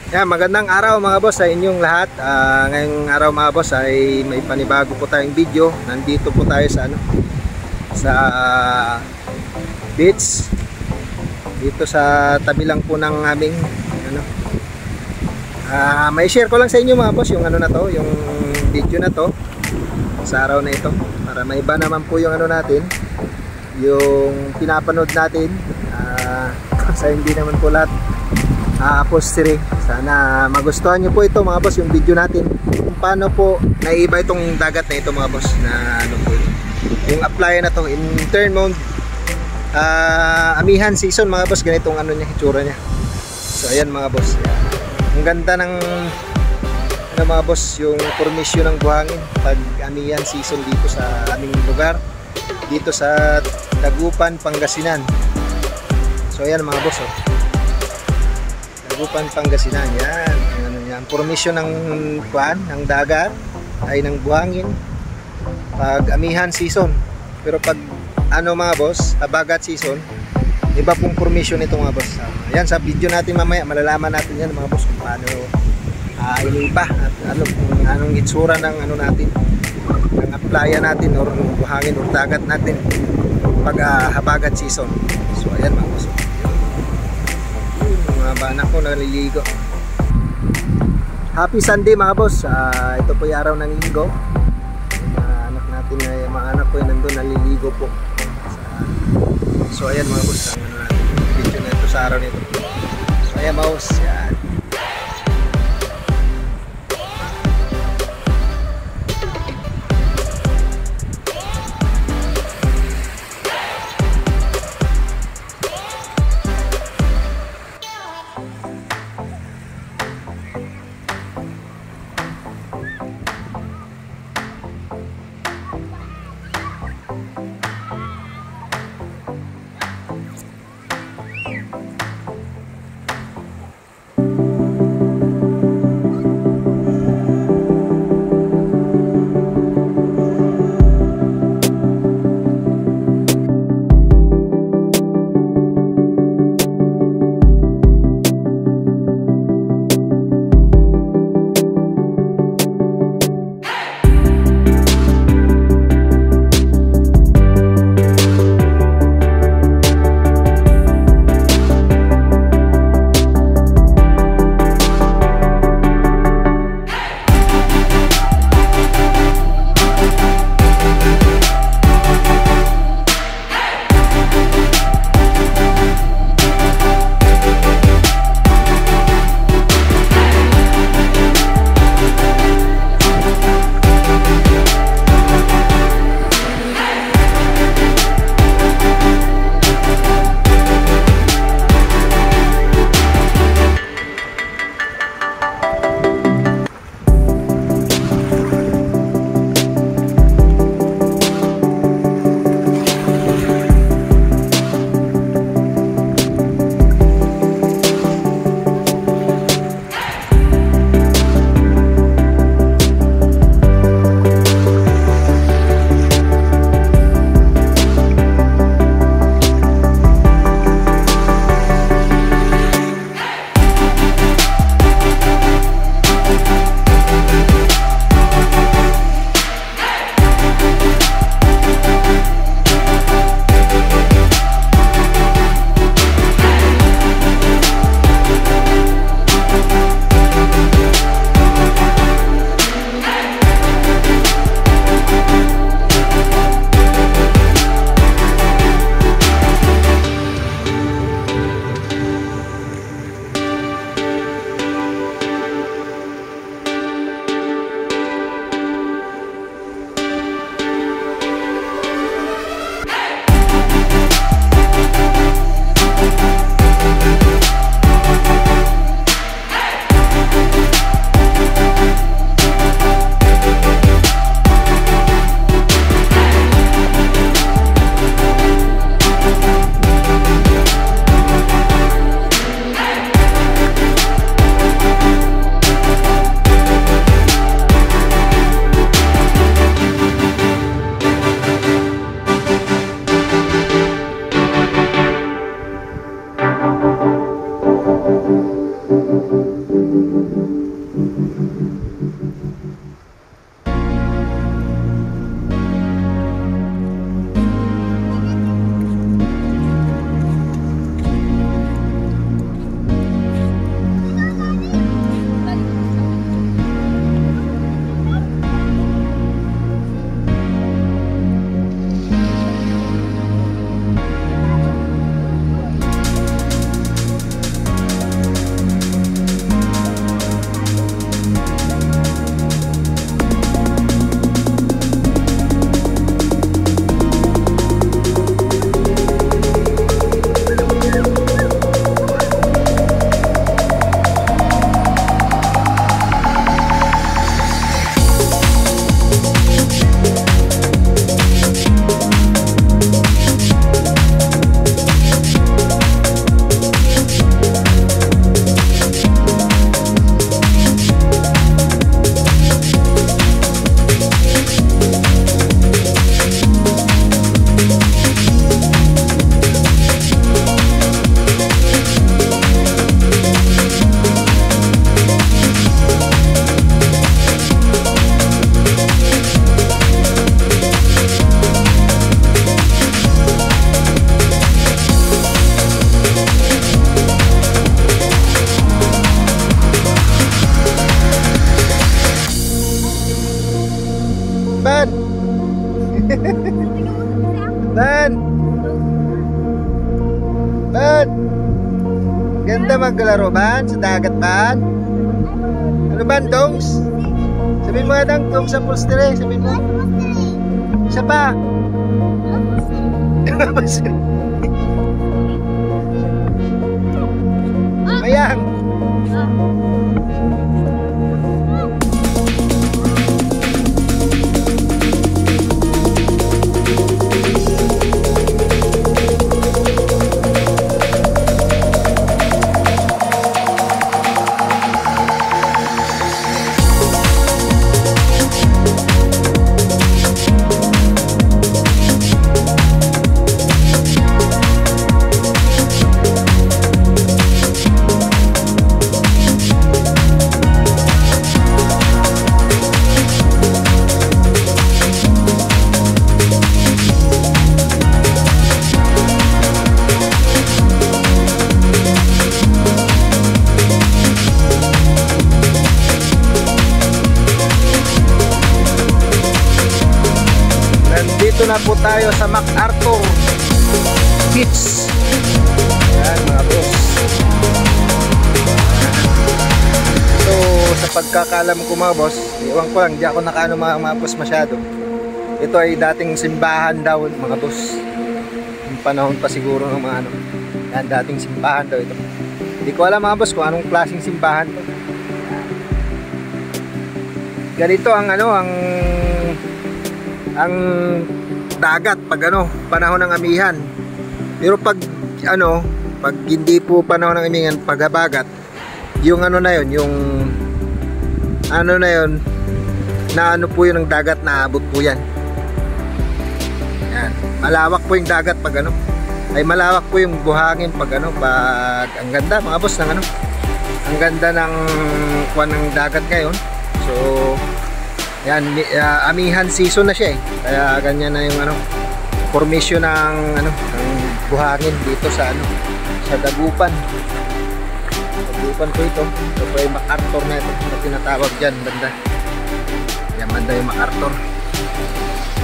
Yan, magandang araw mga boss sa inyong lahat. Ngayong araw mga boss ay may panibago po tayong video. Nandito po tayo sa beach. Dito sa tabi lang po ng aming may share ko lang sa inyo mga boss yung yung video na to sa araw na ito para may iba naman po yung natin, yung pinapanood natin, sa hindi naman po lahat upholstery. Sana magustuhan nyo po ito mga boss, yung video natin kung paano po naiiba itong dagat na ito mga boss, na po yung apply na to in turn mode amihan season mga boss. Ganitong niya, itsura niya. So ayan mga boss, ang ganda ng mga boss, yung formation ng buhangin pag amihan season dito sa aming lugar, dito sa Dagupan, Pangasinan. So ayan mga boss, Dagupan, Pangasinan. Yan ang formation ng ng dagat ay ng buhangin pag amihan season. Pero pag mga boss, habagat season, iba pong formation nito mga boss. Yan sa video natin mamaya malalaman natin yan mga boss kung paano iniba at anong itsura ng natin, ng applyan natin or buhangin or dagat natin pag habagat season. So ayan mga boss, mga bana ko naliligo. Happy Sunday mga boss. Ito po yung araw ng linggo. Anak natin, mga anak ko nandun naliligo po. So ayan mga boss, ang natin video na ito sa araw nito. So ayan mga boss, yan. maglalaro ban? Sa dagat ban? Ano ban, Dongs? Sabihin mo nga, Dongs sa Pulstere. Sabihin mo. Isa pa. Mayang. Dito na po tayo sa MacArthur Beach. Ayan mga boss. So sa pagkakalam ko mga boss, iwan ko lang, di ako nakaano mga boss masyado. Ito ay dating simbahan daw mga boss. Yung panahon pa siguro ng mga ano. Yan, dating simbahan daw ito. Hindi ko alam mga boss kung anong klaseng simbahan to. Ganito ang ano, ang dagat pag ano, panahon ng amihan. Pero pag ano, pag hindi po panahon ng amihan, pag habagat, yung ano na yun, yung ano na yun, na ano po yun ng dagat, naabot po yan. Yan. Malawak po yung dagat pag ano, ay malawak po yung buhangin pag ano, pag ang ganda mga boss ng ano, ang ganda ng kuwan ng dagat ngayon. So yan, amihan season na siya eh. Kaya ganyan na yung ano, formation ng ano, ng buhangin dito sa ano, sa Dagupan. Dagupan po ito. Ito po yung MacArthur na ito na tinatawag dyan, banda. Yan banda yung MacArthur.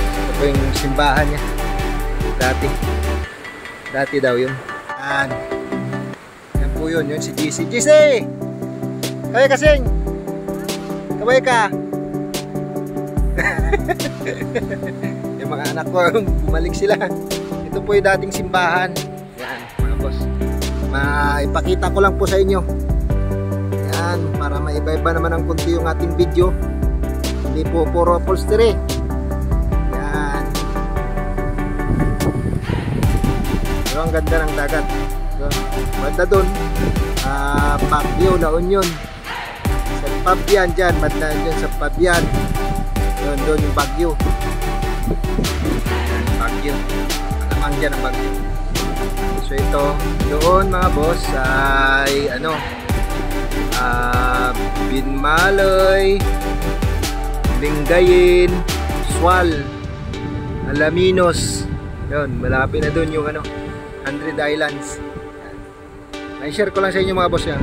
Ito po yung simbahan niya. Dati daw yun. Yan po yun, yun si GC. GC! Kaway kasing! Kaway ka! Yung mga anak ko bumalik sila. Ito po yung dating simbahan. Yan mga boss, maipakita ko lang po sa inyo yan para maiba-iba naman ng kunti yung ating video, hindi po puro upholstery. Yan, pero ang ganda ng dagat. So, banda dun Baguio, La Union, sa Pabian dyan, banda dyan sa Pabian. Doon yung Baguio. Baguio. Malamang dyan ang Baguio. So ito, doon mga boss ay ano, Binmaloy, Lingayen, Sual, Alaminos. Yun, malapit na doon yung ano, 100 Islands. May share ko lang sa inyo mga boss yan.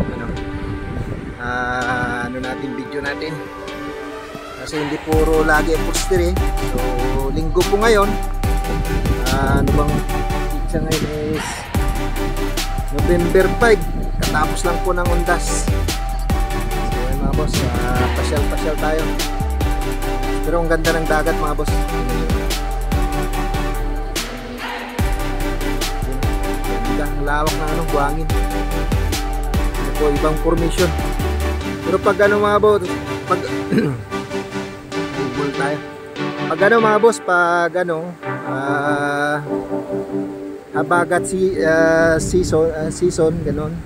Ano natin, video natin. Kasi hindi puro lagi upholstery. So linggo po ngayon. Ano bang pizza ngayon is November 5. Katapos lang po ng undas. So yun mga boss, pasyal tayo. Pero ang ganda ng dagat mga boss. Ganda, ang lawak ng ano, buhangin. Ano po, ibang formation. Pero pag ano mga boss, pag tayo. Pag ano mga boss, pag ano habagat season ganon,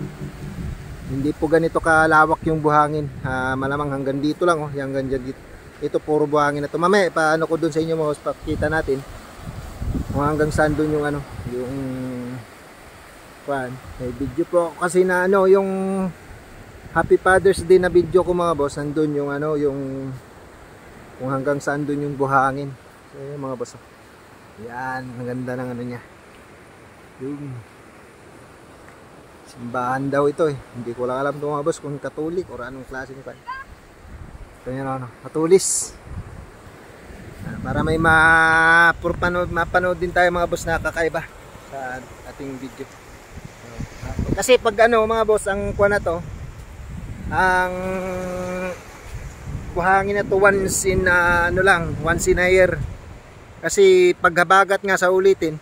hindi po ganito kalawak yung buhangin. Malamang hanggang dito lang, hanggang dyan dito. Ito puro buhangin na to. Mamaya paano ko dun sa inyo mga boss, pakita natin kung hanggang saan dun yung ano, yung may video po kasi na ano, yung Happy Father's Day na video ko mga boss, nandun yung ano, yung kung hanggang saan dun yung buhangin. So yun mga boss, yan, ang ganda ng ano niya, yung simbahan daw ito eh. Hindi ko lang alam ito mga boss kung Katolik or anong klaseng pan. Ito yun ano, Katolis. Para may mapanood din tayo mga boss na kakaiba sa ating video. Kasi pag ano mga boss, ang kuha na to, ang buhangin na to once in ano lang, once in a year. Kasi paghabagat nga sa ulitin,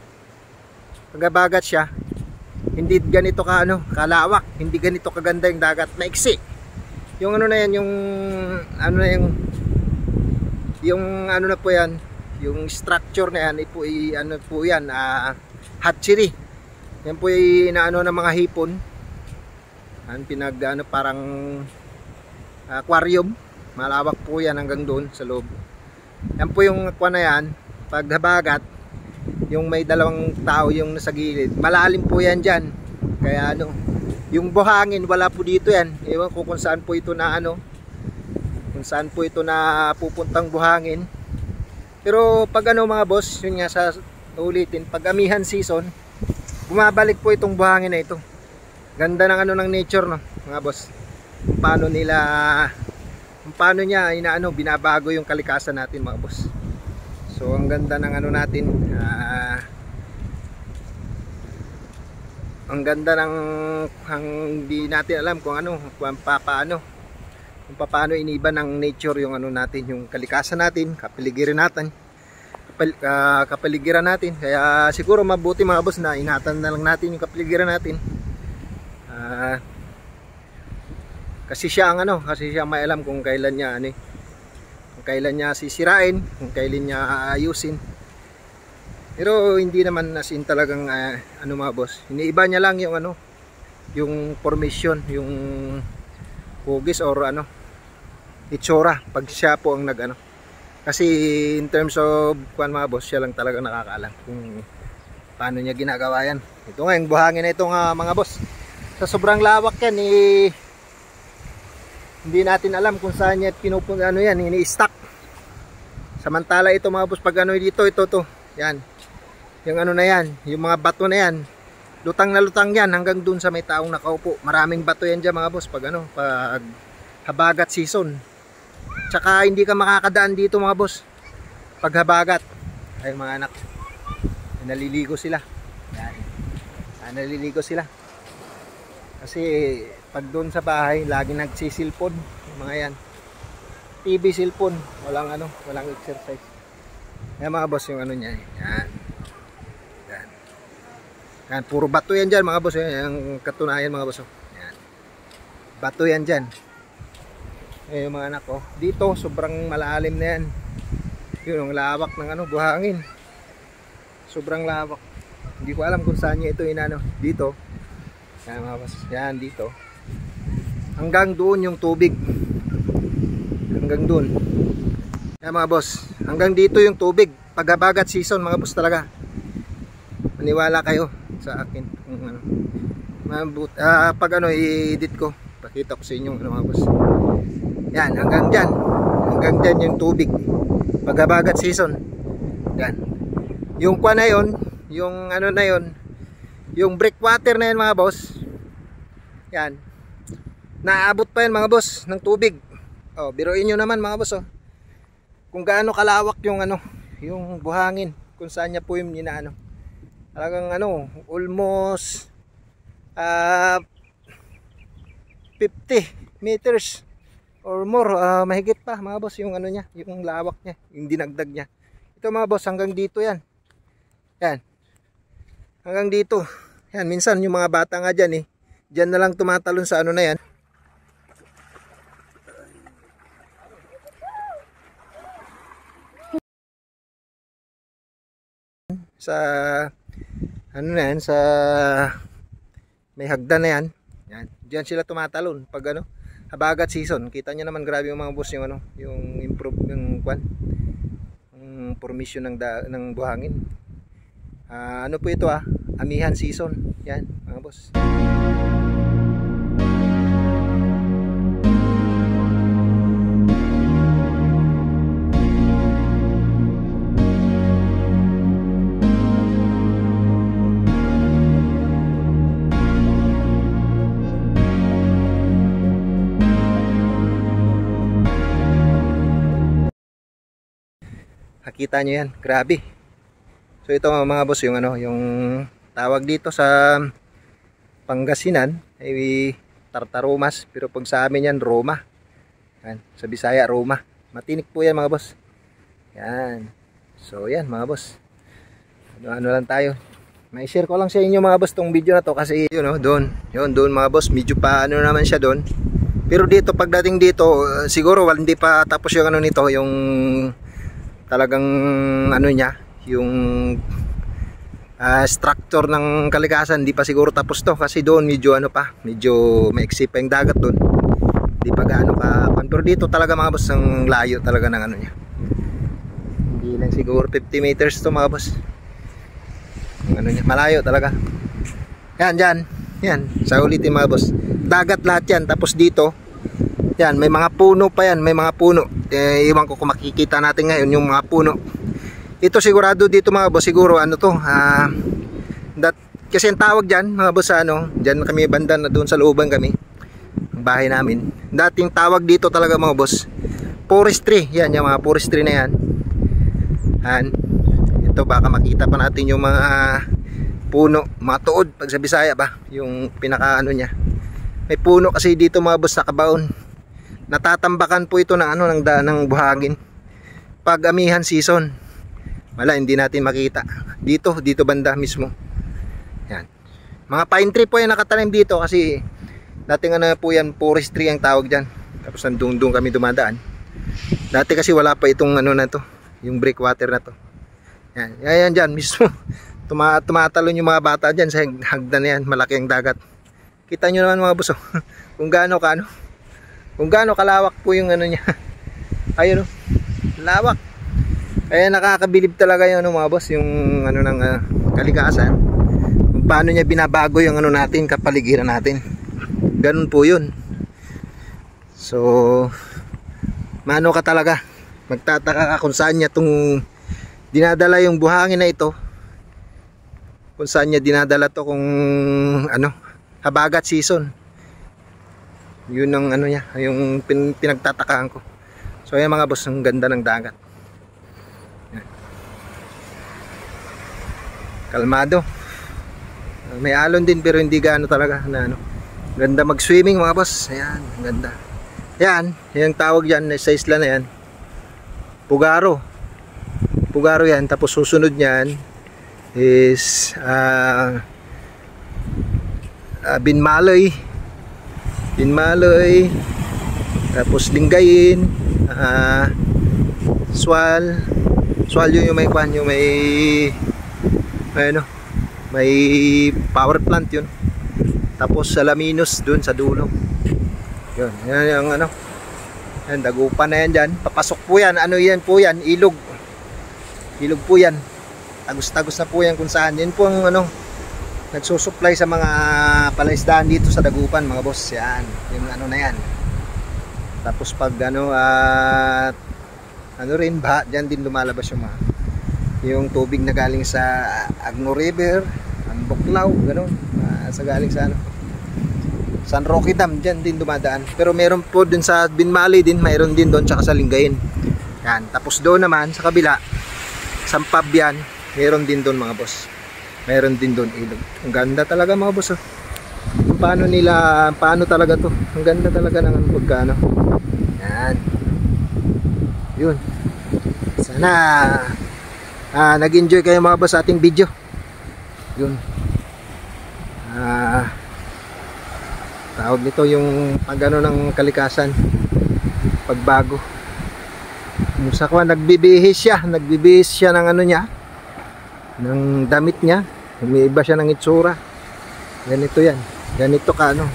paghabagat siya, hindi ganito ka ano, kalawak, hindi ganito kaganda yung dagat, maiksi. Yung ano na yan, yung ano na yung ano na po yan, yung structure na yan, ano po yan, hatchery. Yan po yung inaano ng mga hipon. Pinag ano, parang aquarium. Malawak po yan hanggang doon sa loob. Yan po yung aqua na yan. Pag habagat, yung may dalawang tao yung nasa gilid, malalim po yan dyan. Kaya ano, yung buhangin wala po dito yan. Ewan ko kung saan po ito na ano, kung saan po ito na pupuntang buhangin. Pero pag ano mga boss, yun nga sa ulitin, pag amihan season, bumabalik po itong buhangin na ito. Ganda ng ano ng nature, no mga boss. Paano niya inaano, binabago yung kalikasan natin mga boss. So ang ganda ng ano natin, ang ganda ng hindi natin alam kung ano, kung paano iniba ng nature yung ano natin, yung kalikasan natin, kapaligiran natin. Kaya siguro mabuti mga boss na ingatan na lang natin yung kapaligiran natin. Kasi siya ang ano, kasi siya may alam kung kailan niya ano, kung kailan niya sisirain, kung kailan niya aayusin. Pero hindi naman as in talagang ano mga boss, iniiba niya lang yung ano, yung formation, yung hugis or ano, itsura pag siya po ang nag ano. Kasi in terms of mga boss, siya lang talaga nakakaalam kung paano niya ginagawa yan. Ito nga yung buhangin na ito mga boss. Sa sobrang lawak yan, hindi natin alam kung saan niya pinupunta, ano yan, ini-stack. Samantala ito mga boss, pag ano dito, ito yan. Yung ano na yan, yung mga bato na yan, lutang na lutang yan hanggang dun sa may taong nakaupo. Maraming bato yan dyan mga boss pag ano, pag habagat season. Tsaka hindi ka makakadaan dito mga boss pag habagat. Ay mga anak, naliligo sila. Yan. Naliligo sila. Kasi pag doon sa bahay, lagi nagsisilpon yung mga yan. TV silpon, walang ano, walang exercise. Yan mga boss yung ano niya. Yan. Yan. Yan, puro bato yan dyan mga boss. Yan, yung katunayan mga boss. Yan. Bato yan dyan. Eh yung mga anak ko, dito sobrang malalim na yan. Yun ang lawak ng ano, buhangin. Sobrang lawak. Hindi ko alam kung saan niya ito inano. Dito. Yan mga boss. Yan dito. Hanggang doon yung tubig. Hanggang doon. Yan mga boss. Hanggang dito yung tubig. Paghabagat season mga boss talaga. Maniwala kayo sa akin. Ano. Pag ano i-edit ko, pakita ko sa inyo ano mga boss. Yan hanggang dyan. Hanggang dyan yung tubig. Paghabagat season. Yan. Yung kwa na yun, yung ano na yun, yung breakwater na yan mga boss. Yan. Naabot pa yan mga boss ng tubig. Oh, biruin nyo naman mga boss oh. Kung gaano kalawak yung ano, yung buhangin, kung saan niya po yung inaano. Talagang ano, almost 50 meters or more, mahigit pa mga boss yung ano niya, yung lawak niya, yung dinagdag niya. Ito mga boss, hanggang dito yan. Yan. Hanggang dito. Yan, minsan yung mga bata nga dyan dyan na lang tumatalon sa ano na yan. Sa ano na yan, sa may hagdan na yan. Yan, diyan sila tumatalon pag ano, habagat season. Kita niyo naman grabe yung mga boss yung ano, yung improve yung kwan. Yung formation ng buhangin. Ano po ito amihan season. Yan, mga boss. Nakita nyo yan, grabe. So ito mga boss yung ano, yung tawag dito sa Pangasinan ay Tartarumas, pero pag sa amin yan Roma. Yan, sa Bisaya Roma. Matinik po yan mga boss. Yan. So yan mga boss. Ano lang tayo. May share ko lang sa inyo mga boss tong video na to kasi yun oh, doon mga boss, medyo pa ano naman siya doon. Pero dito pagdating dito, siguro hindi pa tapos yung ano nito, yung talagang ano niya, yung structure ng kalikasan, hindi pa siguro tapos to kasi doon medyo ano pa, medyo maiksi pa yung dagat doon. Hindi pa gaano ka, pero dito talaga mga boss, ang layo talaga ng ano niya. Hindi lang siguro 50 meters to mga boss. Ano niya, malayo talaga. Yan, dyan. Yan, sa ulitin mga boss. Dagat lahat yan. Tapos dito, yan, may mga puno pa yan. May mga puno. Iwan ko kung makikita natin ngayon yung mga puno. Ito sigurado dito mga boss, siguro ano to. Kasi ang tawag dyan, mga boss, ano, dyan kami banda na doon sa looban kami. Ang bahay namin. Dating tawag dito talaga mga boss, forestry. Yan, yung mga forestry na yan. Yan. Ito baka makita pa natin yung mga puno, mga tuod pag sa Bisaya ba, yung pinaka ano niya. May puno kasi dito mga boss sa Kabaon. Natatambakan po ito ng ano ng buhangin. Pag amihan season. Wala, hindi natin makita. Dito banda mismo. Yan. Mga pine tree po yan nakatanim dito kasi dating ano po yan, forestry ang tawag diyan. Tapos nandung kami dumadaan. Dati kasi wala pa itong ano na to, yung breakwater na to. Yan dyan mismo. Tumatalon yung mga bata dyan sa hagdan na yan. Malaki ang dagat. Kita nyo naman mga buso. Kung gaano kalawak po yung ano niya. Ayun o. Lawak. Kaya nakakabilib talaga yung ano mga boss, yung ano ng kalikasan. Kung paano niya binabago yung ano natin, kapaligiran natin. Ganun po yun. So, mano ka talaga. Magtataka ka kung saan niya itong dinadala yung buhangin na ito, kung saan niya dinadala to, kung ano, habagat season. Yun ang ano niya, yung pinagtatakaan ko. So ayan mga boss, ang ganda ng dagat. Yan. Kalmado. May alon din pero hindi gaano talaga na ano. Ganda mag-swimming mga boss. Ayan, ganda. Yan, yung tawag diyan sa isla na yan, Pugaro. Pugaro yan. Tapos susunod niyan is Binmaloy. Tapos Lingayin, Swal yun, yung may kwan, yung may ano, may power plant yun. Tapos Alaminos dun sa dulo. Yun, yan yung ano. Yan, dagupan na yan dyan. Papasok po yan. Ano yan po yan? Ilog po yan. Tagos-tagos na po yan kung saan. Yan po ang ano, nagsusupply sa mga palaisdaan dito sa dagupan mga boss. Yan, yung ano na yan. Tapos pag ano ano rin ba, dyan din lumalabas yung tubig na galing sa Agno River, ang Buklaw, gano'n, sa galing sa ano, San Roque Dam, dyan din dumadaan. Pero meron po dun sa Binmali din, mayroon din doon, tsaka sa Lingayin. Yan, tapos doon naman sa kabila, Sampab yan, meron din doon mga boss. Meron din doon ilog. Ang ganda talaga mga boss. Paano talaga to? Ang ganda talaga ng pagkano. Yan. Yun. Sana nag-enjoy kayo mga boss sa ating video. Yun. Tawag nito yung pagano ng kalikasan, pagbago. Sa kuwan, nagbibihis siya ng ano niya, ng damit niya. Umiiba siya ng itsura. Ganito yan, ganito ka ano.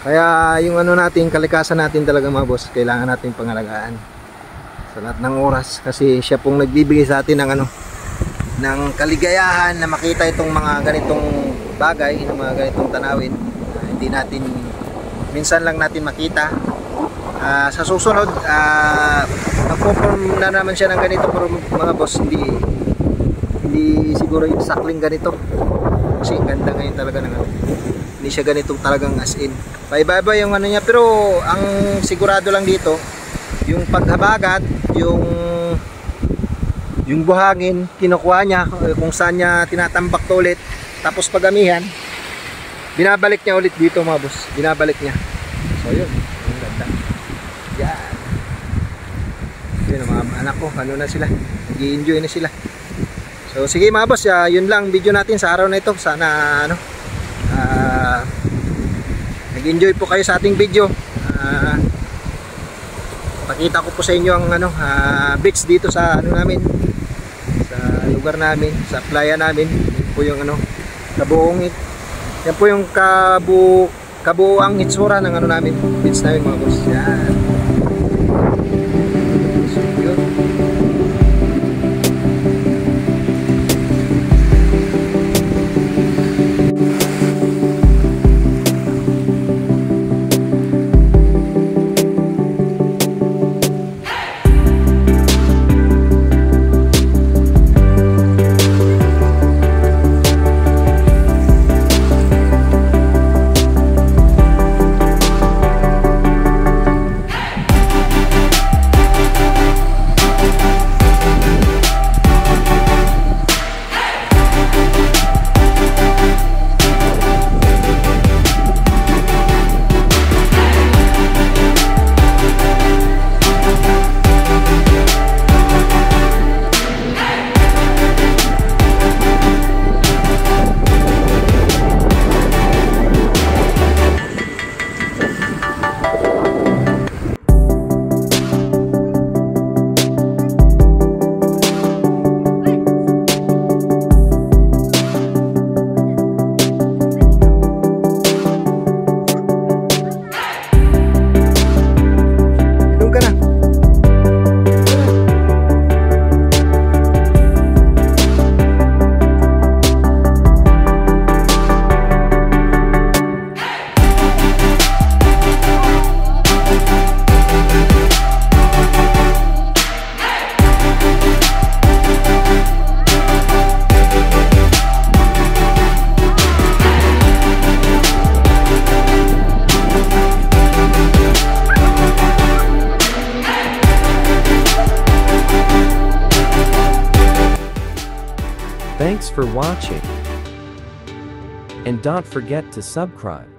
Kaya yung ano natin, kalikasan natin talaga mga boss, kailangan natin pangalagaan sa lahat ng oras, kasi siya pong nagbibigay sa atin ng ano, ng kaligayahan na makita itong mga ganitong bagay, ng mga ganitong tanawin. Hindi natin, minsan lang natin makita. Sa susunod magpo-form na naman siya ng ganito, pero mga boss, hindi siguro yung sakling ganito, kasi ganda ngayon talaga ng ano. Hindi siya ganitong talagang as in, paiba-iba yung ano niya. Pero ang sigurado lang dito, yung paghabagat, yung buhangin, kinukuha niya kung saan niya tinatambak to ulit. Tapos pagamihan, binabalik niya ulit dito mga boss. Binabalik niya. So yun, ang ganda. Yan. Yun ang mga anak ko, ano na sila, nag-i-enjoy na sila. So sige mga boss, yun lang video natin sa araw na ito. Sana ano, nag-enjoy po kayo sa ating video. Pakita ko po sa inyo ang ano, beach dito sa ano namin, sa lugar namin, sa playa namin. Yan po yung ano, yan po yung kabuuang itsura ng ano namin, beach namin mga boss. Yan. So, yun. Thanks for watching. And don't forget to subscribe.